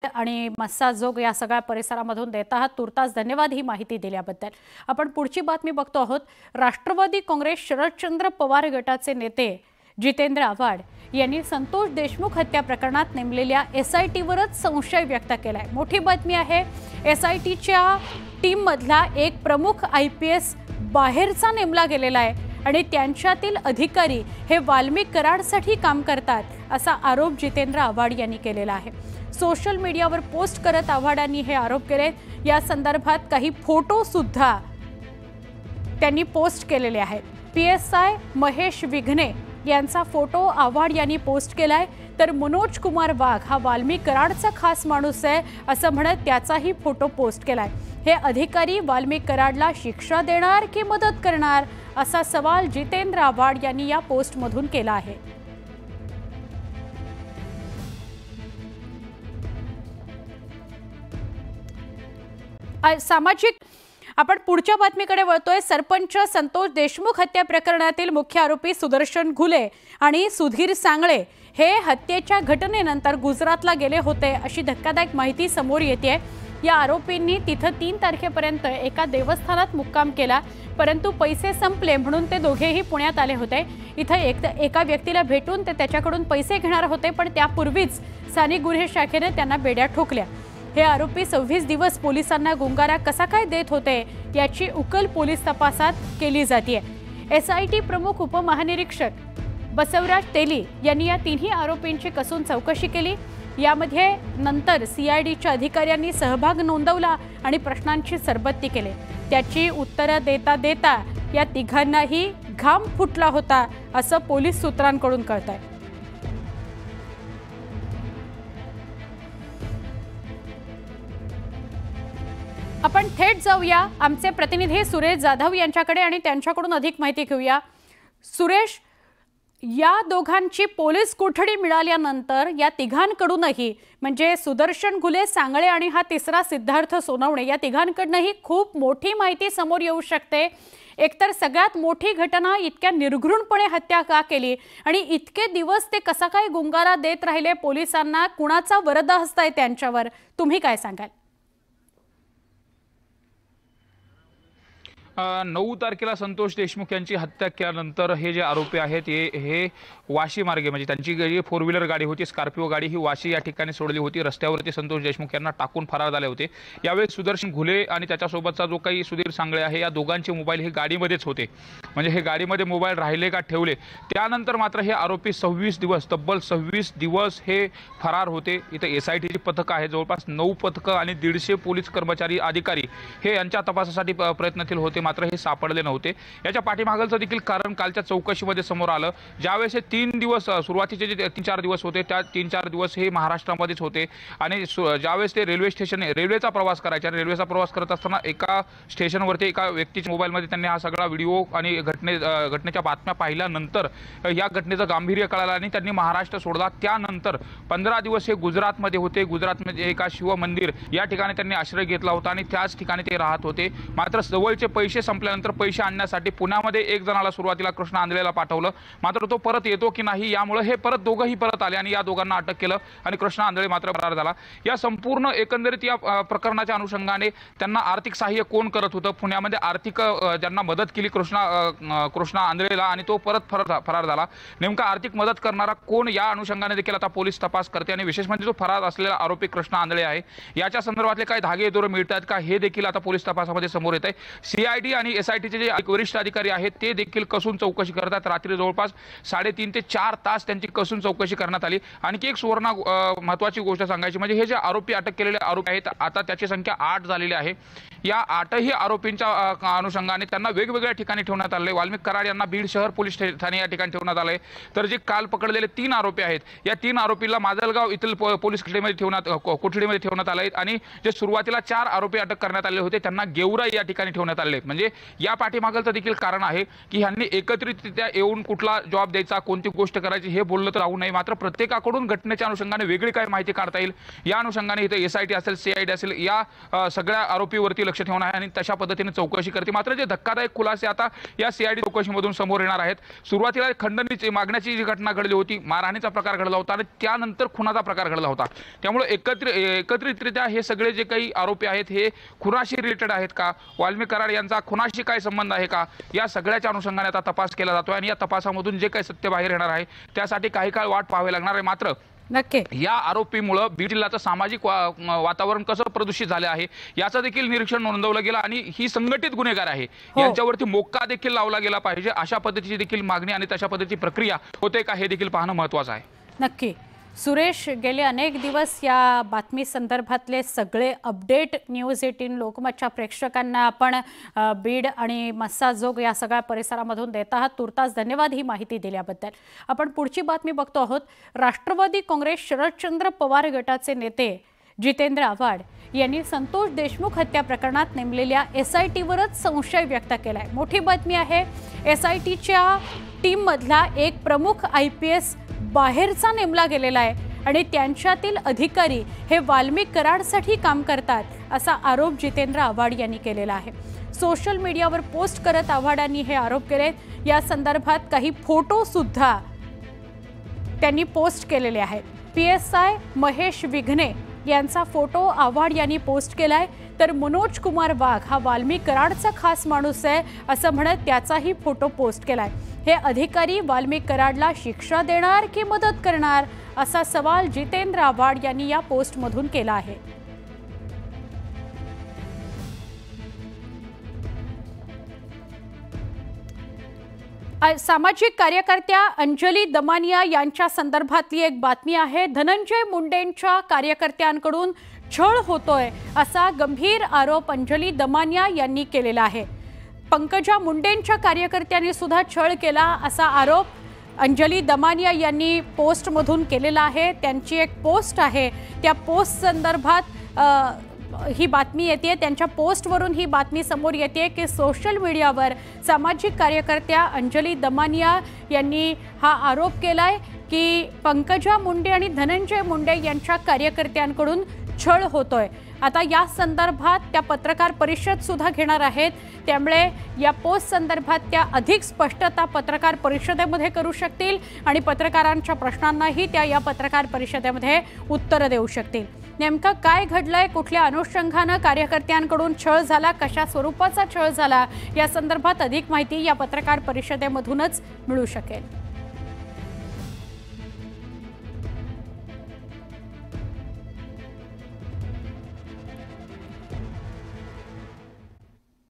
आणि मस्साजोग या सगळ्या परिसरामधून देत आहात। तुर्तास धन्यवाद ही माहिती दिल्याबद्दल। आपण पुढची बातमी बघतो आहोत। राष्ट्रवादी काँग्रेस शरदचंद्र पवार गटाचे नेते जितेंद्र आव्हाड यांनी संतोष देशमुख हत्या प्रकरणात नेमलेल्या एसआयटीवरच संशय व्यक्त केलाय। मोठी बातमी आहे। एसआयटीच्या टीम मधला एक प्रमुख आयपीएस बाहेरचा नेमला गेलेला आहे आणि त्यांच्यातील अधिकारी हे वाल्मिक कराडसाठी काम करतात असा आरोप जितेंद्र आव्हाड यांनी केलेला आहे। सोशल मीडियावर पोस्ट करत आव्हाडांनी हे आरोप केले। या संदर्भात काही फोटो सुद्धा त्यांनी पोस्ट केलेले आहेत। पीएसआय महेश विघ्ने यांचा फोटो आव्हाड यांनी पोस्ट केलाय, तर मनोज कुमार वाघ हा वाल्मिक कराडचा खास माणूस आहे असं म्हणत त्याचाही फोटो पोस्ट केलाय। हे अधिकारी वाल्मिक कराडला शिक्षा देणार की मदत करणार असा सवाल जितेंद्र आव्हाड यांनी या पोस्टमधून केला आहे। सामाजिक आपण पुढच्या बातमीकडे वळतोय। सरपंच संतोष देशमुख हत्या प्रकरणातील मुख्य आरोपी सुदर्शन घुले आणि सुधीर सांगळे हे हत्येच्या घटनेनंतर गुजरातला गेले होते अशी धक्कादायक माहिती समोर येते। या आरोपींनी तिथे 3 तारखेपर्यंत एका देवस्थानात मुक्काम केला, परंतु पैसे संपले म्हणून ते दोघेही पुण्यात आले होते। इथे एका व्यक्तीला भेटून ते त्याच्याकडून पैसे घेणार होते, पण त्यापूर्वीच स्थानिक गुन्हे शाखेने त्यांना बेड्या ठोकल्या। हे आरोपी 26 दिवस पोलिसांना गुंगारा कसा काय देत होते याची उकल पोलीस तपासात केली जाते। एसआयटी प्रमुख उपमहानिरीक्षक बसवराज तेली यांनी या तिन्ही आरोपींची कसून चौकशी केली। यामध्ये नंतर सीआयडीच्या अधिकाऱ्यांनी सहभाग नोंदवला आणि प्रश्नांची सरबत्ती केली। त्याची उत्तरे देता देता या तिघांनाही घाम फुटला होता असं पोलीस सूत्रांकडून कळतंय। आपण थेट जाऊया आमचे प्रतिनिधी सुरेश जाधव यांच्याकडे आणि त्यांच्याकडून अधिक माहिती घेऊया। सुरेश, या दोघांची पोलीस कोठडी मिळाल्यानंतर या तिघांकडूनही म्हणजे सुदर्शन घुले, सांगळे आणि हा तिसरा सिद्धार्थ सोनवणे या तिघांकडूनही खूप मोठी माहिती समोर येऊ शकते। एकतर सगळ्यात मोठी घटना, इतक्या निर्घृणपणे हत्या का केली आणि इतके दिवस ते कसा काय गुंगारा देत राहिले पोलिसांना, कुणाचा वरदहस्त आहे त्यांच्यावर, तुम्ही काय सांगाल? 9 तारखेला संतोष देशमुख यांची हत्या केल्यानंतर हे जे आरोपी आहेत हे वाशी मार्गे म्हणजे त्यांची जी 4 व्हीलर गाडी होती, स्कॉर्पिओ गाडी, ही वाशी या ठिकाणी सोडली होती। रस्त्यावरती संतोष देशमुख यांना टाकून फरार झाले होते। यावेळी सुदर्शन घुले आणि त्याच्यासोबतचा जो काही सुधीर सांगळे आहे या दोघांचे मोबाईल हे गाडीमध्येच होते। म्हणजे हे गाडीमध्ये मोबाईल राहिले का ठेवले, त्यानंतर मात्र हे आरोपी 26 दिवस तब्बल 26 दिवस हे फरार होते। इथे एसआयटीची पथकं आहे, जवळपास 9 पथकं आणि 150 पोलीस कर्मचारी अधिकारी हे यांच्या तपासासाठी प्रयत्नशील होते, मात्र हे सापडले नव्हते। याच्या पाठीमागचं देखील कारण कालच्या चौकशीमध्ये समोर आलं। ज्यावेळेस हे 3 दिवस सुरुवातीचे जे 3-4 दिवस होते त्या 3-4 दिवस हे महाराष्ट्रामध्येच होते आणि ज्यावेळेस ते रेल्वेचा प्रवास करायचे आणि रेल्वेचा प्रवास करत असताना एका स्टेशनवरती एका व्यक्तीच्या मोबाईलमध्ये त्यांनी हा सगळा व्हिडिओ आणि घटनेच्या बातम्या पाहिल्यानंतर या घटनेचं गांभीर्य कळालं आणि त्यांनी महाराष्ट्र सोडला। त्यानंतर 15 दिवस हे गुजरातमध्ये होते। गुजरातमध्ये एका शिव मंदिर या ठिकाणी त्यांनी आश्रय घेतला होता आणि त्याच ठिकाणी ते राहत होते। मात्र जवळचे पैसे संपल्यानंतर पैसे आणण्यासाठी पुण्यामध्ये एक जणाला सुरुवातीला कृष्ण आंधळेला पाठवलं, मात्र तो परत येतो की नाही यामुळे हे परत दोघंही परत आले आणि या दोघांना अटक केलं आणि कृष्ण आंधळे मात्र फरार झाला। या संपूर्ण एकंदरीत या प्रकरणाच्या अनुषंगाने त्यांना आर्थिक सहाय्य कोण करत होतं, पुण्यामध्ये आर्थिक ज्यांना मदत केली कृष्ण आंधळेला आणि तो परत फरार झाला, नेमका आर्थिक मदत करणारा कोण या अनुषंगाने देखील आता पोलीस तपास करते आणि विशेष म्हणजे जो फरार असलेला आरोपी कृष्ण आंधळे आहे याच्या संदर्भातले काही धागेदोरे मिळतात का हे देखील आता पोलीस तपासामध्ये समोर येत आहे। सीआयडी आणि एसआयटीचे जे वरिष्ठ अधिकारी आहेत ते देखील कसून चौकशी करतात। रात्री जवळपास 3.5 ते 4 तास त्यांची कसून चौकशी करण्यात आली। आणखी एक सुवर्ण महत्त्वाची गोष्ट सांगायची म्हणजे हे जे आरोपी अटक केलेले आरोपी आहेत आता त्याची संख्या 8 झालेली आहे। या 8ही आरोपींच्या अनुषंगाने त्यांना वेगवेगळ्या ठिकाणी ठेवण्यात आले। वाल्मिक कराड यांना बीड शहर पोलीस ठाणे या ठिकाणी ठेवण्यात आले, तर जे काल पकडलेले 3 आरोपी आहेत या 3 आरोपीला माजलगाव येथील पोलीस कोठडीमध्ये ठेवण्यात आले आणि जे सुरुवातीला 4 आरोपी अटक करण्यात आले होते त्यांना गेवराई या ठिकाणी ठेवण्यात आले। म्हणजे या पाठीमागचं देखील कारण आहे की ह्यांनी एकत्रितरित्या येऊन कुठला जॉब द्यायचा, कोणती गोष्ट करायची हे बोललं तर राहू नये, मात्र प्रत्येकाकडून घटनेच्या अनुषंगाने वेगळी काय माहिती काढता येईल या अनुषंगाने इथे एसआयटी असेल, सीआयडी असेल या सगळ्या आरोपीवरती लक्ष ठेवून आहे आणि तशा पद्धतीने चौकशी करते। मात्र जे धक्कादायक खुलासे आता या सीआयडी चौकशीमधून समोर येणार आहेत। सुरुवातीला खंडणी मागण्याची जी घटना घडली होती, मारहाणीचा प्रकार घडला होता आणि त्यानंतर खुनाचा प्रकार घडला होता। त्यामुळे एकत्रितरित्या हे सगळे जे काही आरोपी आहेत हे खुनाशी रिलेटेड आहेत का, वाल्मिक कराड यांचा खुनाशी काय संबंध आहे का, या सगळ्याच्या अनुषंगाने आता तपास केला जातोय आणि या तपासामधून जे काही सत्य बाहेर येणार आहे त्यासाठी काही काळ वाट पाहावी लागणार आहे। मात्र नक्की या आरोपीमुळे बीड जिल्ह्याचं सामाजिक वातावरण कसं प्रदूषित झाले आहे याचं देखील निरीक्षण नोंदवलं गेलं आणि ही संघटित गुन्हेगार आहे, यांच्यावरती मोक्का देखील लावला गेला पाहिजे अशा पद्धतीची देखील मागणी आणि तशा पद्धतीची प्रक्रिया होते का हे देखील पाहणं महत्त्वाचं आहे। नक्की सुरेश, गेले अनेक दिवस या बातमी संदर्भातले सगळे अपडेट न्यूज 18 लोकमतच्या प्रेक्षकांना आपण बीड आणि मस्साजोग या सगळ्या परिसरामधून देत आहात। तुर्तास धन्यवाद ही माहिती दिल्याबद्दल। आपण पुढची बातमी बघतो आहोत। राष्ट्रवादी काँग्रेस शरदचंद्र पवार गटाचे नेते जितेंद्र आव्हाड यांनी संतोष देशमुख हत्या प्रकरणात नेमलेल्या SITवरच संशय व्यक्त केलाय। मोठी बातमी आहे, SITच्या टीम मधला एक प्रमुख IPS बाहेरचा नेमला गेलेला आहे आणि त्यांच्यातील अधिकारी हे वाल्मिक कराडसाठी काम करतात असा आरोप जितेंद्र आव्हाड यांनी केलेला आहे। सोशल मीडियावर पोस्ट करत आव्हाडांनी हे आरोप केले। या संदर्भात काही फोटो सुद्धा त्यांनी पोस्ट केलेले आहेत। PSI महेश विघ्ने यांचा फोटो आव्हाड यांनी पोस्ट केलाय, तर मनोज कुमार वाघ हा वाल्मिक कराडचा खास माणूस आहे असं म्हणत त्याचाही फोटो पोस्ट केलाय। हे अधिकारी वाल्मिक कराडला शिक्षा देणार की मदत करणार असा सवाल जितेंद्र आव्हाड यांनी या पोस्टमधून केला आहे। सामाजिक कार्यकर्त्या अंजली दमानिया यांच्या संदर्भातली एक बातमी आहे। धनंजय मुंडेंच्या कार्यकर्त्यांकडून छळ होतोय असा गंभीर आरोप अंजली दमानिया यांनी केलेला आहे। पंकजा मुंडेंच्या कार्यकर्त्यांनी सुद्धा छळ केला असा आरोप अंजली दमानिया यांनी पोस्टमधून केलेला आहे। त्यांची एक पोस्ट आहे, त्या पोस्ट संदर्भात ही बातमी येते, त्यांच्या पोस्टवरून ही बातमी समोर येते की सोशल मीडियावर सामाजिक कार्यकर्त्या अंजली दमानिया यांनी हा आरोप केलाय की पंकजा मुंडे आणि धनंजय मुंडे यांच्या कार्यकर्त्यांकडून छळ होतोय। आता या संदर्भात त्या पत्रकार परिषद सुद्धा घेणार आहेत, त्यामुळे या पोस्ट संदर्भात त्या अधिक स्पष्टता पत्रकार परिषदेमध्ये करू शकतील आणि पत्रकारांच्या प्रश्नांनाही त्या या पत्रकार परिषदेमध्ये उत्तर देऊ शकतील। नेमका काय घडलंय, कुठल्या अनुषंगाने कार्यकर्त्यांकडून छळ झाला, कशा स्वरूपाचा छळ झाला या संदर्भात अधिक माहिती या पत्रकार परिषदेमधूनच मिळू शकेल।